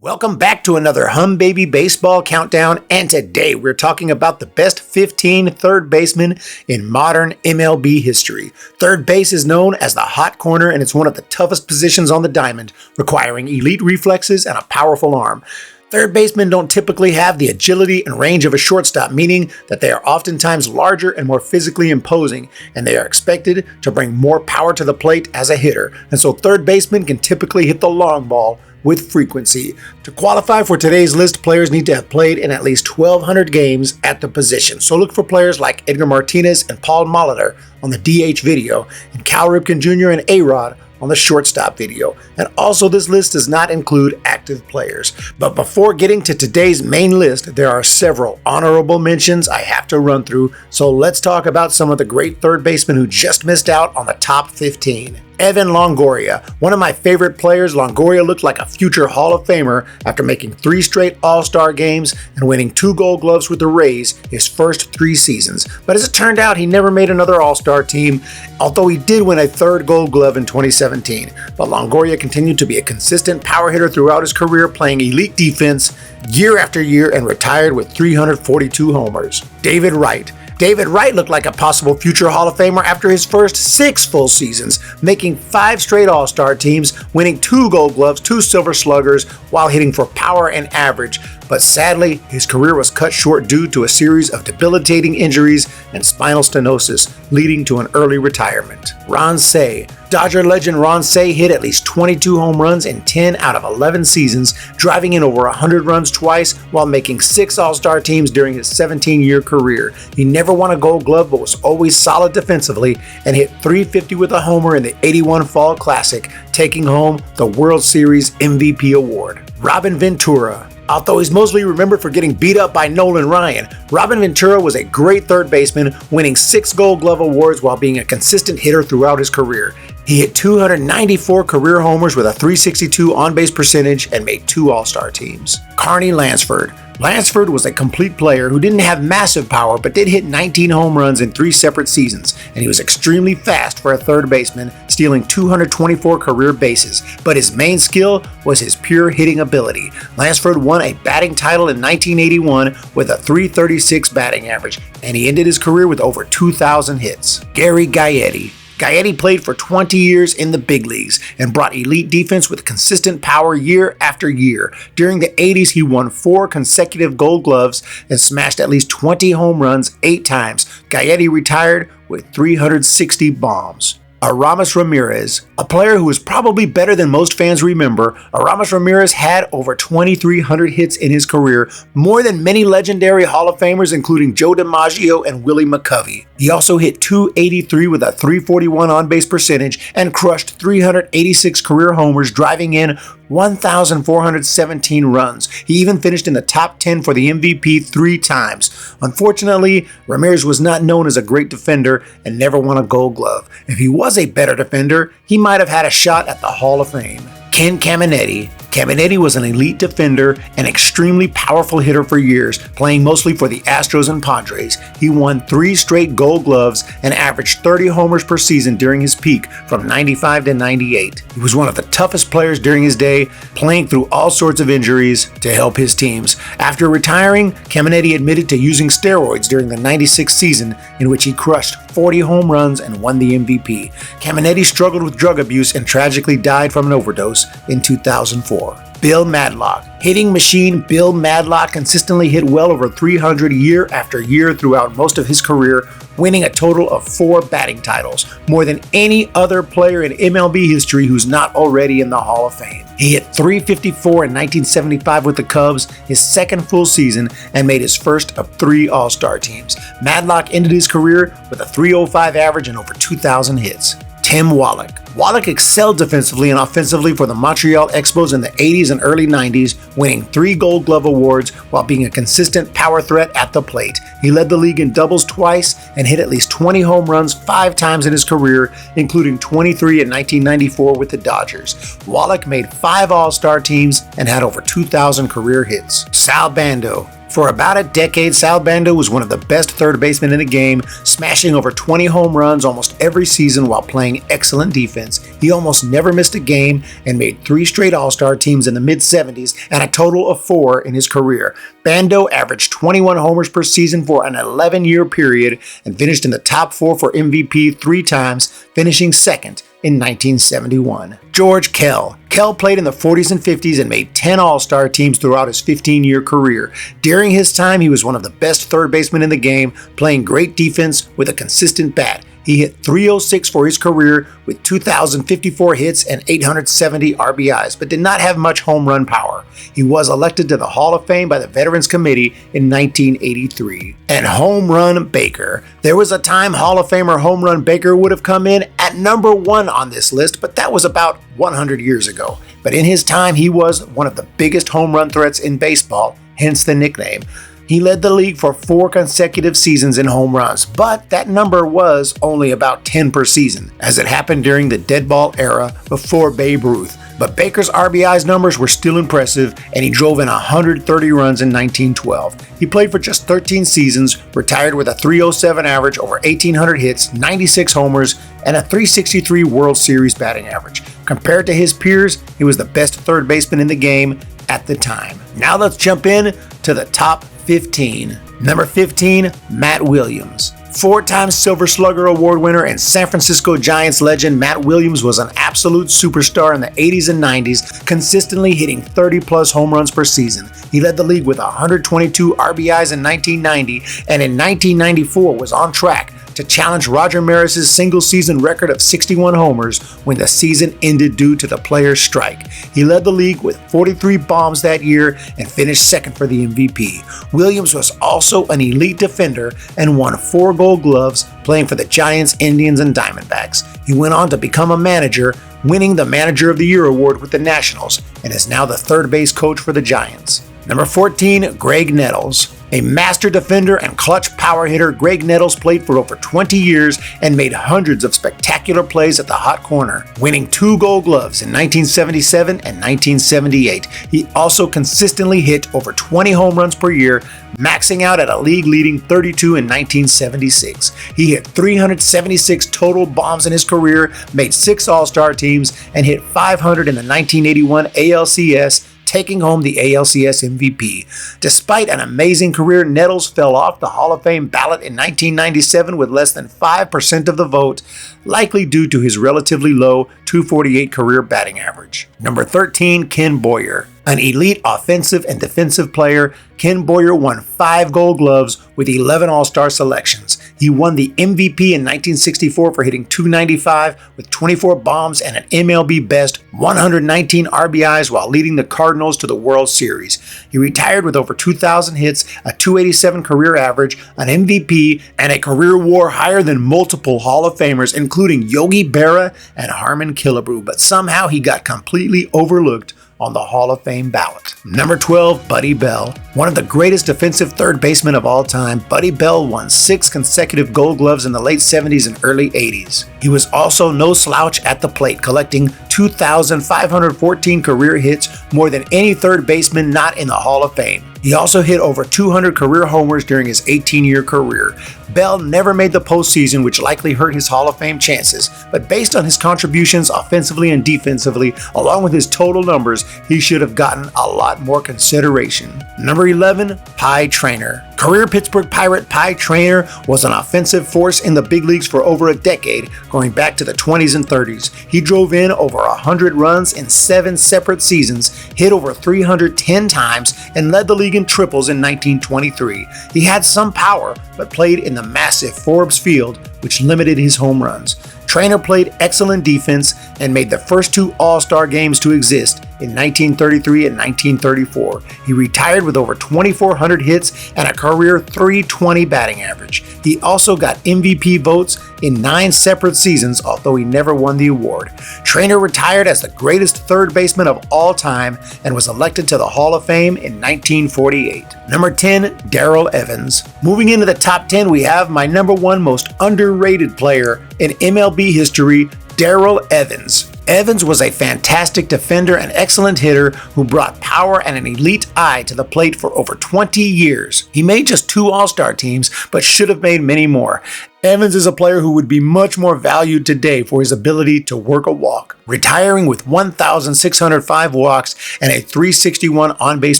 Welcome back to another Humm Baby Baseball Countdown, and today we're talking about the best 15 third basemen in modern MLB history. Third base is known as the hot corner, and it's one of the toughest positions on the diamond, requiring elite reflexes and a powerful arm. Third basemen don't typically have the agility and range of a shortstop, meaning that they are oftentimes larger and more physically imposing, and they are expected to bring more power to the plate as a hitter. And so third basemen can typically hit the long ball with frequency. To qualify for today's list, players need to have played in at least 1,200 games at the position. So look for players like Edgar Martinez and Paul Molitor on the DH video, and Cal Ripken Jr. and A-Rod on the shortstop video. And also, this list does not include active players. But before getting to today's main list, there are several honorable mentions I have to run through. So let's talk about some of the great third basemen who just missed out on the top 15. Evan Longoria. One of my favorite players, Longoria looked like a future Hall of Famer after making 3 straight All-Star games and winning 2 Gold Gloves with the Rays his first 3 seasons. But as it turned out, he never made another All-Star team, although he did win a 3rd Gold Glove in 2017. But Longoria continued to be a consistent power hitter throughout his career, playing elite defense year after year, and retired with 342 homers. David Wright. David Wright looked like a possible future Hall of Famer after his first 6 full seasons, making 5 straight All-Star teams, winning 2 Gold Gloves, 2 Silver Sluggers, while hitting for power and average. But sadly, his career was cut short due to a series of debilitating injuries and spinal stenosis, leading to an early retirement. Ron Cey. Dodger legend Ron Cey hit at least 22 home runs in 10 out of 11 seasons, driving in over 100 runs twice while making 6 All-Star teams during his 17-year career. He never won a Gold Glove but was always solid defensively and hit .350 with a homer in the '81 Fall Classic, taking home the World Series MVP award. Robin Ventura. Although he's mostly remembered for getting beat up by Nolan Ryan, Robin Ventura was a great third baseman, winning 6 Gold Glove awards while being a consistent hitter throughout his career. He hit 294 career homers with a .362 on-base percentage and made 2 All-Star teams. Carney Lansford. Lansford was a complete player who didn't have massive power but did hit 19 home runs in 3 separate seasons, and he was extremely fast for a third baseman, stealing 224 career bases. But his main skill was his pure hitting ability. Lansford won a batting title in 1981 with a .336 batting average, and he ended his career with over 2,000 hits. Gary Gaetti. Gaetti played for 20 years in the big leagues and brought elite defense with consistent power year after year. During the 80s, he won 4 consecutive Gold Gloves and smashed at least 20 home runs 8 times. Gaetti retired with 360 bombs. Aramis Ramirez. A player who is probably better than most fans remember, Aramis Ramirez had over 2,300 hits in his career, more than many legendary Hall of Famers including Joe DiMaggio and Willie McCovey. He also hit .283 with a .341 on-base percentage and crushed 386 career homers, driving in 1,417 runs. He even finished in the top 10 for the MVP 3 times. Unfortunately, Ramirez was not known as a great defender and never won a Gold Glove. If he was a better defender, he might have had a shot at the Hall of Fame. Ken Caminiti. Caminiti was an elite defender and extremely powerful hitter for years, playing mostly for the Astros and Padres. He won 3 straight Gold Gloves and averaged 30 homers per season during his peak from 95 to 98. He was one of the toughest players during his day, playing through all sorts of injuries to help his teams. After retiring, Caminiti admitted to using steroids during the '96 season, in which he crushed 40 home runs and won the MVP. Caminiti struggled with drug abuse and tragically died from an overdose in 2004. Bill Madlock. Hitting machine Bill Madlock consistently hit well over 300 year after year throughout most of his career, winning a total of 4 batting titles, more than any other player in MLB history who's not already in the Hall of Fame. He hit .354 in 1975 with the Cubs, his 2nd full season, and made his first of 3 All-Star teams. Madlock ended his career with a .305 average and over 2,000 hits. Tim Wallach. Wallach excelled defensively and offensively for the Montreal Expos in the 80s and early 90s, winning 3 Gold Glove awards while being a consistent power threat at the plate. He led the league in doubles twice and hit at least 20 home runs 5 times in his career, including 23 in 1994 with the Dodgers. Wallach made 5 All-Star teams and had over 2,000 career hits. Sal Bando. For about a decade, Sal Bando was one of the best third basemen in the game, smashing over 20 home runs almost every season while playing excellent defense. He almost never missed a game and made 3 straight All-Star teams in the mid-70s and a total of 4 in his career. Bando averaged 21 homers per season for an 11-year period and finished in the top 4 for MVP 3 times, finishing second in 1971. George Kell. Kell played in the 40s and 50s and made 10 All-Star teams throughout his 15-year career. During his time, he was one of the best third basemen in the game, playing great defense with a consistent bat. He hit .306 for his career with 2,054 hits and 870 RBIs, but did not have much home run power. He was elected to the Hall of Fame by the Veterans Committee in 1983. And Home Run Baker. There was a time Hall of Famer Home Run Baker would have come in at number 1 on this list, but that was about 100 years ago. But in his time, he was one of the biggest home run threats in baseball, hence the nickname. He led the league for 4 consecutive seasons in home runs, but that number was only about 10 per season, as it happened during the dead ball era before Babe Ruth. But Baker's RBI's numbers were still impressive, and he drove in 130 runs in 1912. He played for just 13 seasons, retired with a .307 average, over 1,800 hits, 96 homers, and a .363 World Series batting average. Compared to his peers, he was the best third baseman in the game at the time. Now let's jump in to the top 15. Number 15, Matt Williams. 4-time Silver Slugger Award winner and San Francisco Giants legend Matt Williams was an absolute superstar in the 80s and 90s, consistently hitting 30-plus home runs per season. He led the league with 122 RBIs in 1990, and in 1994 was on track to challenge Roger Maris's single-season record of 61 homers when the season ended due to the players' strike. He led the league with 43 bombs that year and finished second for the MVP. Williams was also an elite defender and won 4 Gold Gloves playing for the Giants, Indians, and Diamondbacks. He went on to become a manager, winning the Manager of the Year award with the Nationals, and is now the third base coach for the Giants. Number 14, Greg Nettles. A master defender and clutch power hitter, Greg Nettles played for over 20 years and made hundreds of spectacular plays at the hot corner, winning 2 Gold Gloves in 1977 and 1978. He also consistently hit over 20 home runs per year, maxing out at a league-leading 32 in 1976. He hit 376 total bombs in his career, made 6 All-Star teams, and hit 500 in the 1981 ALCS, taking home the ALCS MVP. Despite an amazing career, Nettles fell off the Hall of Fame ballot in 1997 with less than 5% of the vote, likely due to his relatively low .248 career batting average. Number 13, Ken Boyer. An elite offensive and defensive player, Ken Boyer won 5 Gold Gloves with 11 All-Star selections. He won the MVP in 1964 for hitting .295 with 24 bombs and an MLB best 119 RBIs while leading the Cardinals to the World Series. He retired with over 2,000 hits, a .287 career average, an MVP, and a career WAR higher than multiple Hall of Famers, including Yogi Berra and Harmon Killebrew, but somehow he got completely overlooked on the Hall of Fame ballot. Number 12, Buddy Bell. One of the greatest defensive third basemen of all time, Buddy Bell won 6 consecutive Gold Gloves in the late 70s and early 80s. He was also no slouch at the plate, collecting 2,514 career hits, more than any third baseman not in the Hall of Fame. He also hit over 200 career homers during his 18-year career. Bell never made the postseason, which likely hurt his Hall of Fame chances, but based on his contributions offensively and defensively, along with his total numbers, he should have gotten a lot more consideration. Number 11, Pie Traynor. Career Pittsburgh Pirate Pie Traynor was an offensive force in the big leagues for over a decade, going back to the 20s and 30s. He drove in over 100 runs in 7 separate seasons, hit over 310 times, and led the league in triples in 1923. He had some power, but played in the massive Forbes Field, which limited his home runs. Traynor played excellent defense and made the first 2 All-Star games to exist in 1933 and 1934. He retired with over 2,400 hits and a career .320 batting average. He also got MVP votes in 9 separate seasons, although he never won the award. Traynor retired as the greatest third baseman of all time and was elected to the Hall of Fame in 1948. Number 10, Darrell Evans. Moving into the top 10, we have my number 1 most underrated player in MLB history, Darrell Evans. Evans was a fantastic defender and excellent hitter who brought power and an elite eye to the plate for over 20 years. He made just 2 All-Star teams, but should have made many more. Evans is a player who would be much more valued today for his ability to work a walk, retiring with 1,605 walks and a .361 on-base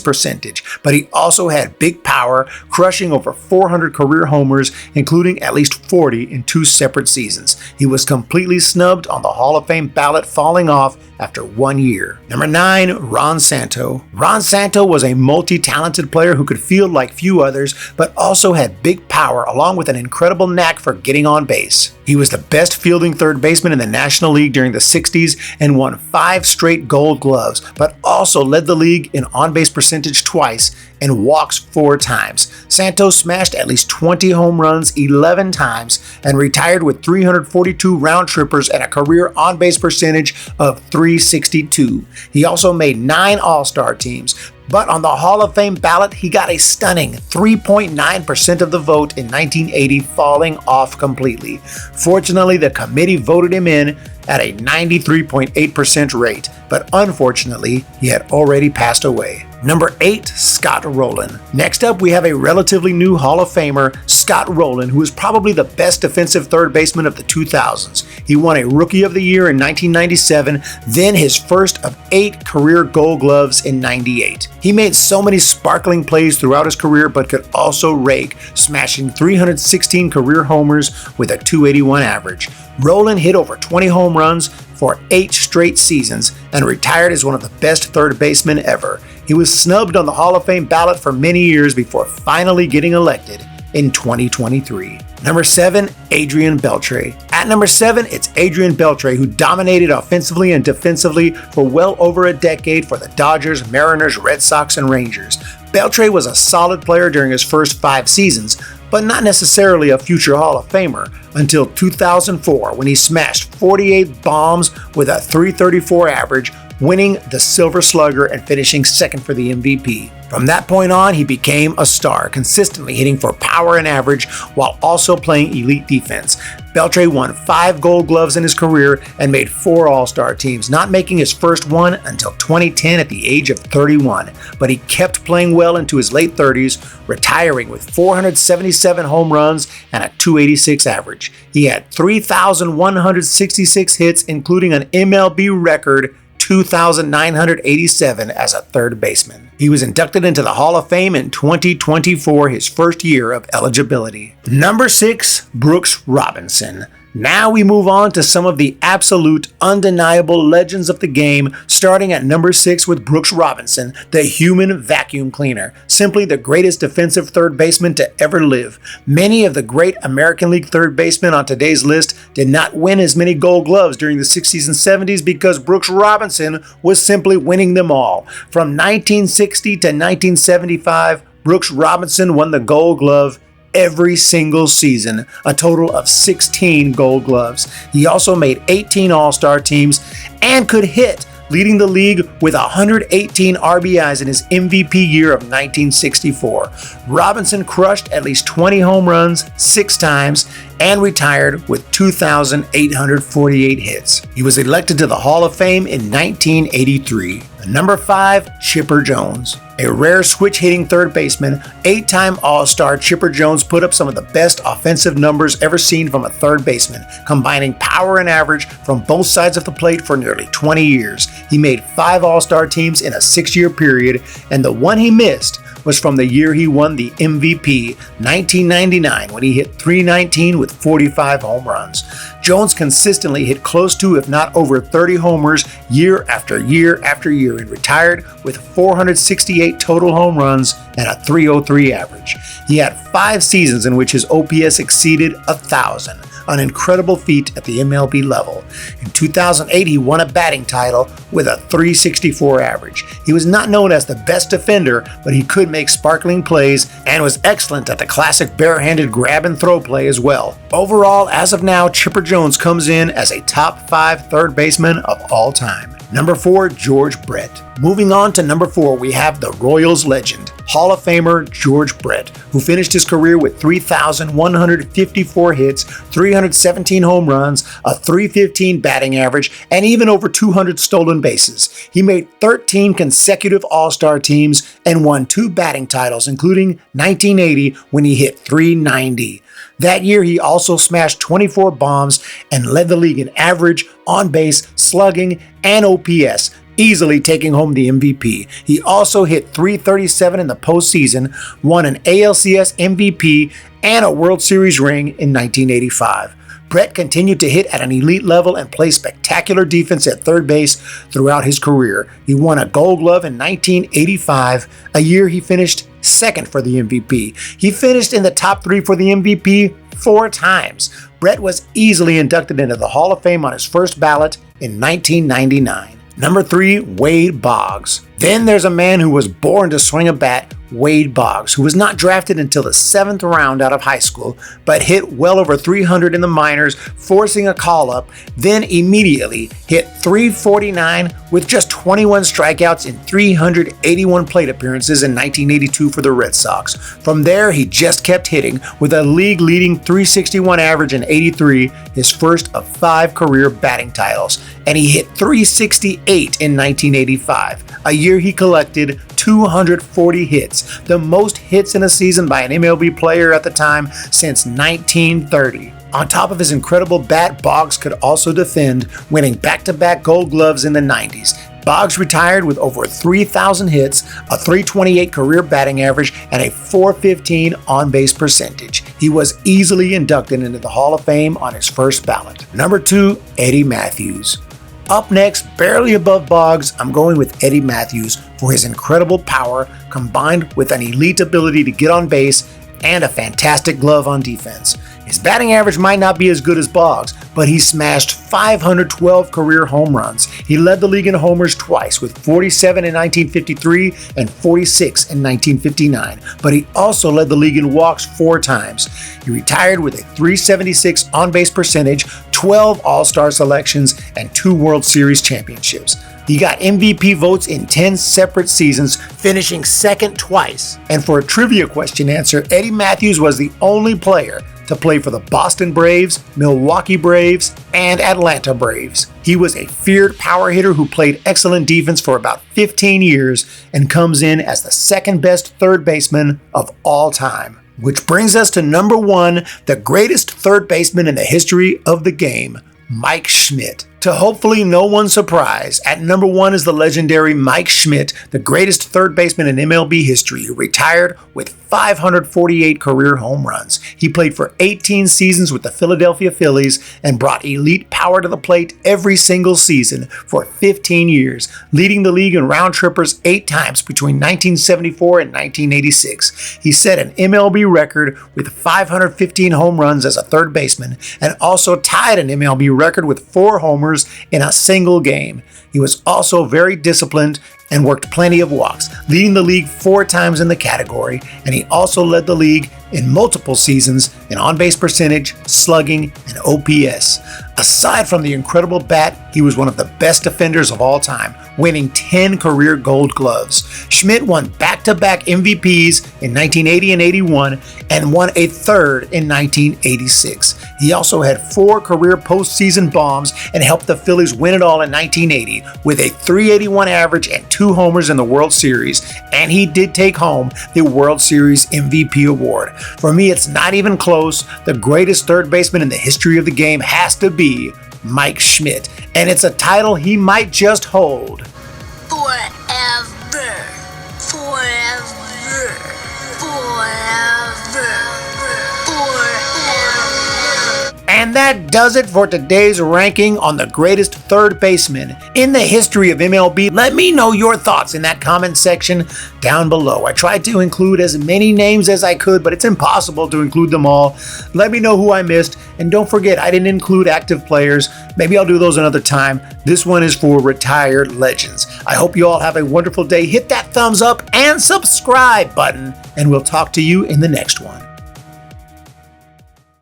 percentage, but he also had big power, crushing over 400 career homers, including at least 40 in 2 separate seasons. He was completely snubbed on the Hall of Fame ballot, falling off after 1 year. Number 9, Ron Santo. Ron Santo was a multi-talented player who could field like few others, but also had big power along with an incredible knack for getting on base. He was the best fielding third baseman in the National League during the 60s and won 5 straight Gold Gloves, but also led the league in on-base percentage twice and walks 4 times. Santos smashed at least 20 home runs 11 times and retired with 342 round trippers and a career on-base percentage of .362. He also made 9 All-Star teams, but on the Hall of Fame ballot, he got a stunning 3.9% of the vote in 1980, falling off completely. Fortunately, the committee voted him in at a 93.8% rate, but unfortunately, he had already passed away. Number 8, Scott ROLEN. Next up, we have a relatively new Hall of Famer, Scott ROLEN, who is probably the best defensive third baseman of the 2000s. He won a Rookie of the Year in 1997, then his first of 8 career Gold Gloves in '98. He made so many sparkling plays throughout his career, but could also rake, smashing 316 career homers with a .281 average. ROLEN hit over 20 home runs for 8 straight seasons and retired as one of the best third basemen ever. He was snubbed on the Hall of Fame ballot for many years before finally getting elected in 2023. Number 7, Adrian Beltre. At number 7, it's Adrian Beltre, who dominated offensively and defensively for well over a decade for the Dodgers, Mariners, Red Sox, and Rangers. Beltre was a solid player during his first 5 seasons, but not necessarily a future Hall of Famer until 2004, when he smashed 48 bombs with a .334 average, winning the Silver Slugger and finishing second for the MVP. From that point on, he became a star, consistently hitting for power and average while also playing elite defense. Beltre won 5 Gold Gloves in his career and made 4 All-Star teams, not making his first one until 2010 at the age of 31. But he kept playing well into his late 30s, retiring with 477 home runs and a .286 average. He had 3,166 hits, including an MLB record 2,987 as a third baseman. He was inducted into the Hall of Fame in 2024, his first year of eligibility. Number 6, Brooks Robinson. Now we move on to some of the absolute undeniable legends of the game, starting at number 6 with Brooks Robinson, the human vacuum cleaner, simply the greatest defensive third baseman to ever live. Many of the great American League third basemen on today's list did not win as many Gold Gloves during the 60s and 70s because Brooks Robinson was simply winning them all. From 1960 to 1975, Brooks Robinson won the Gold Glove every single season, a total of 16 Gold Gloves. He also made 18 All-Star teams and could hit, leading the league with 118 RBIs in his MVP year of 1964. Robinson crushed at least 20 home runs 6 times and retired with 2,848 hits. He was elected to the Hall of Fame in 1983. Number 5, Chipper Jones. A rare switch-hitting third baseman, 8-time All-Star Chipper Jones put up some of the best offensive numbers ever seen from a third baseman, combining power and average from both sides of the plate for nearly 20 years. He made 5 All-Star teams in a 6-year period, and the one he missed was from the year he won the MVP, 1999, when he hit .319 with 45 home runs. Jones consistently hit close to, if not over, 30 homers year after year after year and retired with 468 total home runs and a .303 average. He had 5 seasons in which his OPS exceeded 1,000. An incredible feat at the MLB level. In 2008, he won a batting title with a .364 average. He was not known as the best defender, but he could make sparkling plays and was excellent at the classic barehanded grab and throw play as well. Overall, as of now, Chipper Jones comes in as a top 5 third baseman of all time. Number 4, George Brett. Moving on to number 4, we have the Royals legend, Hall of Famer George Brett, who finished his career with 3,154 hits, 317 home runs, a .315 batting average, and even over 200 stolen bases. He made 13 consecutive All-Star teams and won 2 batting titles, including 1980 when he hit .390. That year, he also smashed 24 bombs and led the league in average, on-base, slugging, and OPS, easily taking home the MVP. He also hit .337 in the postseason, won an ALCS MVP, and a World Series ring in 1985. Brett continued to hit at an elite level and play spectacular defense at third base throughout his career. He won a Gold Glove in 1985, a year he finished second for the MVP. He finished in the top 3 for the MVP 4 times. Brett was easily inducted into the Hall of Fame on his first ballot in 1999. Number 3, Wade Boggs. Then there's a man who was born to swing a bat, Wade Boggs, who was not drafted until the 7th round out of high school, but hit well over 300 in the minors, forcing a call-up, then immediately hit .349 with just 21 strikeouts in 381 plate appearances in 1982 for the Red Sox. From there, he just kept hitting with a league-leading .361 average in '83, his first of 5 career batting titles, and he hit .368 in 1985, a year he collected 240 hits, the most hits in a season by an MLB player at the time since 1930. On top of his incredible bat, Boggs could also defend, winning back-to-back Gold Gloves in the 90s. Boggs retired with over 3,000 hits, a .328 career batting average, and a .415 on-base percentage. He was easily inducted into the Hall of Fame on his first ballot. Number 2, Eddie Matthews. Up next, barely above Boggs, I'm going with Eddie Matthews for his incredible power combined with an elite ability to get on base and a fantastic glove on defense. His batting average might not be as good as Boggs, but he smashed 512 career home runs. He led the league in homers twice, with 47 in 1953 and 46 in 1959, but he also led the league in walks 4 times. He retired with a .376 on-base percentage, 12 All-Star selections, and 2 World Series championships. He got MVP votes in 10 separate seasons, finishing second twice. And for a trivia question answer, Eddie Matthews was the only player to play for the Boston Braves, Milwaukee Braves, and Atlanta Braves. He was a feared power hitter who played excellent defense for about 15 years and comes in as the second best third baseman of all time. Which brings us to number 1, the greatest third baseman in the history of the game, Mike Schmidt. To hopefully no one's surprise, at number 1 is the legendary Mike Schmidt, the greatest third baseman in MLB history, who retired with 548 career home runs. He played for 18 seasons with the Philadelphia Phillies and brought elite power to the plate every single season for 15 years, leading the league in round trippers 8 times between 1974 and 1986. He set an MLB record with 515 home runs as a third baseman and also tied an MLB record with 4 homers in a single game. He was also very disciplined and worked plenty of walks, leading the league 4 times in the category, and he also led the league in multiple seasons in on-base percentage, slugging, and OPS. Aside from the incredible bat, he was one of the best defenders of all time, winning 10 career Gold Gloves. Schmidt won back-to-back MVPs in 1980 and 81 and won a third in 1986. He also had 4 career postseason bombs and helped the Phillies win it all in 1980 with a .381 average and 2 homers in the World Series, and he did take home the World Series MVP award. For me, it's not even close. The greatest third baseman in the history of the game has to be Mike Schmidt, and it's a title he might just hold forever, forever, forever, forever. And that does it for today's ranking on the greatest third baseman in the history of MLB. Let me know your thoughts in that comment section down below. I tried to include as many names as I could, but it's impossible to include them all. Let me know who I missed, and don't forget, I didn't include active players. Maybe I'll do those another time. This one is for retired legends. I hope you all have a wonderful day. Hit that thumbs up and subscribe button, and we'll talk to you in the next one.